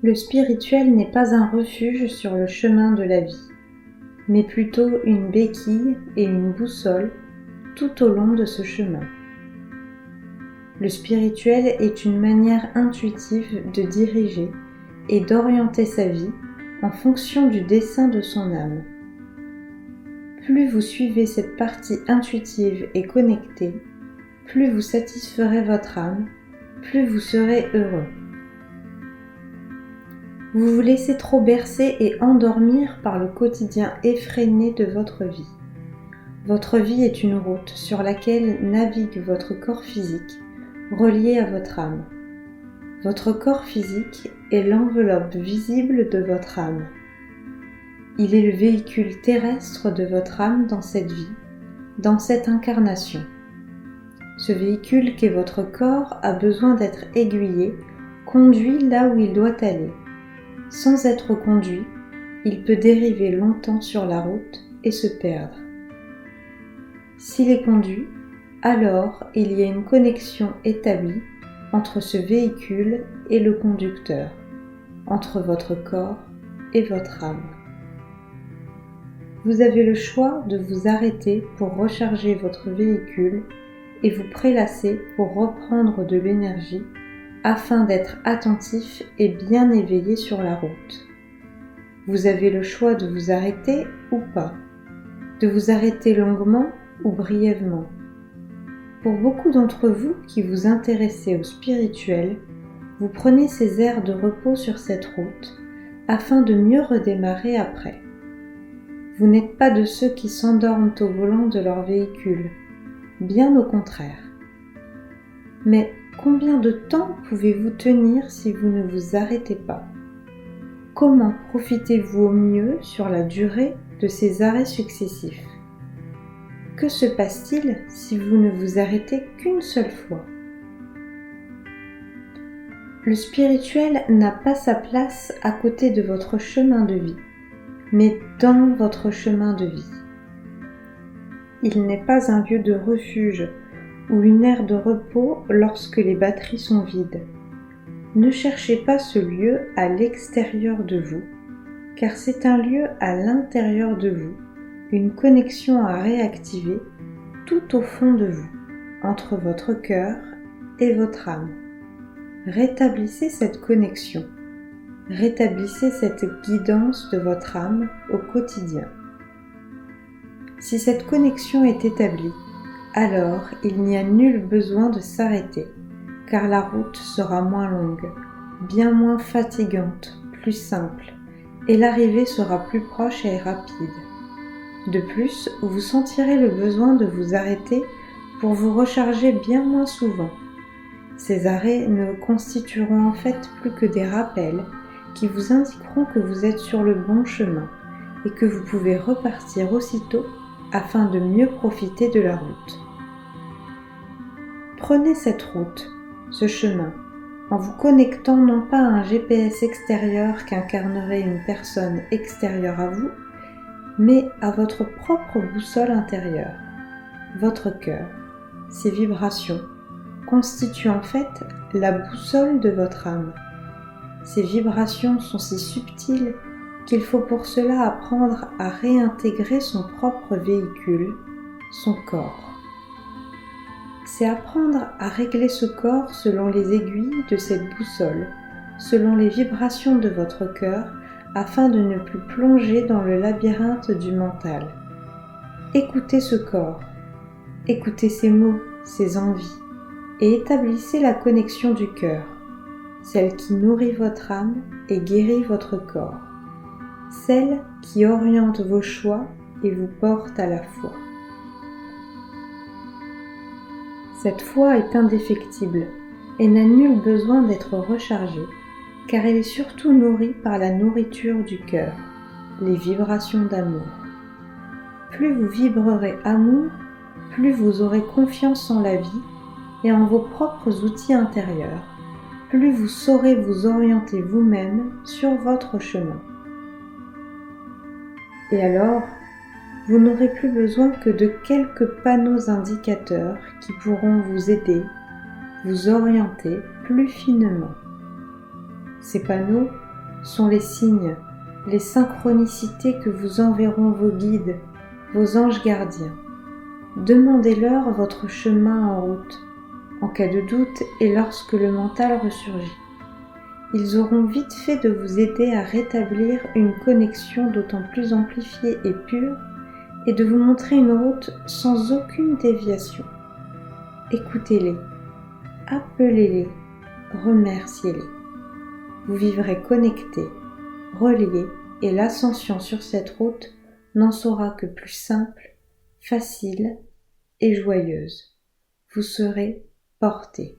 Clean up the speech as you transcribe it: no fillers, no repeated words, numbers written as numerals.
Le spirituel n'est pas un refuge sur le chemin de la vie, mais plutôt une béquille et une boussole tout au long de ce chemin. Le spirituel est une manière intuitive de diriger et d'orienter sa vie en fonction du dessein de son âme. Plus vous suivez cette partie intuitive et connectée, plus vous satisferez votre âme, plus vous serez heureux. Vous vous laissez trop bercer et endormir par le quotidien effréné de votre vie. Votre vie est une route sur laquelle navigue votre corps physique, relié à votre âme. Votre corps physique est l'enveloppe visible de votre âme. Il est le véhicule terrestre de votre âme dans cette vie, dans cette incarnation. Ce véhicule qu'est votre corps a besoin d'être aiguillé, conduit là où il doit aller. Sans être conduit, il peut dériver longtemps sur la route et se perdre. S'il est conduit, alors il y a une connexion établie entre ce véhicule et le conducteur, entre votre corps et votre âme. Vous avez le choix de vous arrêter pour recharger votre véhicule et vous prélasser pour reprendre de l'énergie afin d'être attentif et bien éveillé sur la route. Vous avez le choix de vous arrêter ou pas, de vous arrêter longuement ou brièvement. Pour beaucoup d'entre vous qui vous intéressez au spirituel, vous prenez ces aires de repos sur cette route afin de mieux redémarrer après. Vous n'êtes pas de ceux qui s'endorment au volant de leur véhicule, bien au contraire. Mais combien de temps pouvez-vous tenir si vous ne vous arrêtez pas? Comment profitez-vous au mieux sur la durée de ces arrêts successifs? Que se passe-t-il si vous ne vous arrêtez qu'une seule fois? Le spirituel n'a pas sa place à côté de votre chemin de vie, mais dans votre chemin de vie. Il n'est pas un lieu de refuge ou une aire de repos lorsque les batteries sont vides. Ne cherchez pas ce lieu à l'extérieur de vous, car c'est un lieu à l'intérieur de vous, une connexion à réactiver tout au fond de vous, entre votre cœur et votre âme. Rétablissez cette connexion, rétablissez cette guidance de votre âme au quotidien. Si cette connexion est établie, alors il n'y a nul besoin de s'arrêter, car la route sera moins longue, bien moins fatigante, plus simple, et l'arrivée sera plus proche et rapide. De plus, vous sentirez le besoin de vous arrêter pour vous recharger bien moins souvent. Ces arrêts ne constitueront en fait plus que des rappels qui vous indiqueront que vous êtes sur le bon chemin et que vous pouvez repartir aussitôt afin de mieux profiter de la route. Prenez cette route, ce chemin, en vous connectant non pas à un GPS extérieur qu'incarnerait une personne extérieure à vous, mais à votre propre boussole intérieure. Votre cœur, ses vibrations, constituent en fait la boussole de votre âme. Ces vibrations sont si subtiles qu'il faut pour cela apprendre à réintégrer son propre véhicule, son corps. C'est apprendre à régler ce corps selon les aiguilles de cette boussole, selon les vibrations de votre cœur, afin de ne plus plonger dans le labyrinthe du mental. Écoutez ce corps, écoutez ses mots, ses envies, et établissez la connexion du cœur, celle qui nourrit votre âme et guérit votre corps, celle qui oriente vos choix et vous porte à la foi. Cette foi est indéfectible et n'a nul besoin d'être rechargée, car elle est surtout nourrie par la nourriture du cœur, les vibrations d'amour. Plus vous vibrerez amour, plus vous aurez confiance en la vie et en vos propres outils intérieurs, plus vous saurez vous orienter vous-même sur votre chemin. Et alors, vous n'aurez plus besoin que de quelques panneaux indicateurs qui pourront vous aider, vous orienter plus finement. Ces panneaux, sont les signes, les synchronicités que vous enverront vos guides, vos anges gardiens. Demandez-leur votre chemin en route, en cas de doute et lorsque le mental ressurgit. Ils auront vite fait de vous aider à rétablir une connexion d'autant plus amplifiée et pure et de vous montrer une route sans aucune déviation. Écoutez-les, appelez-les, remerciez-les. Vous vivrez connectés, reliés et l'ascension sur cette route n'en sera que plus simple, facile et joyeuse. Vous serez portés.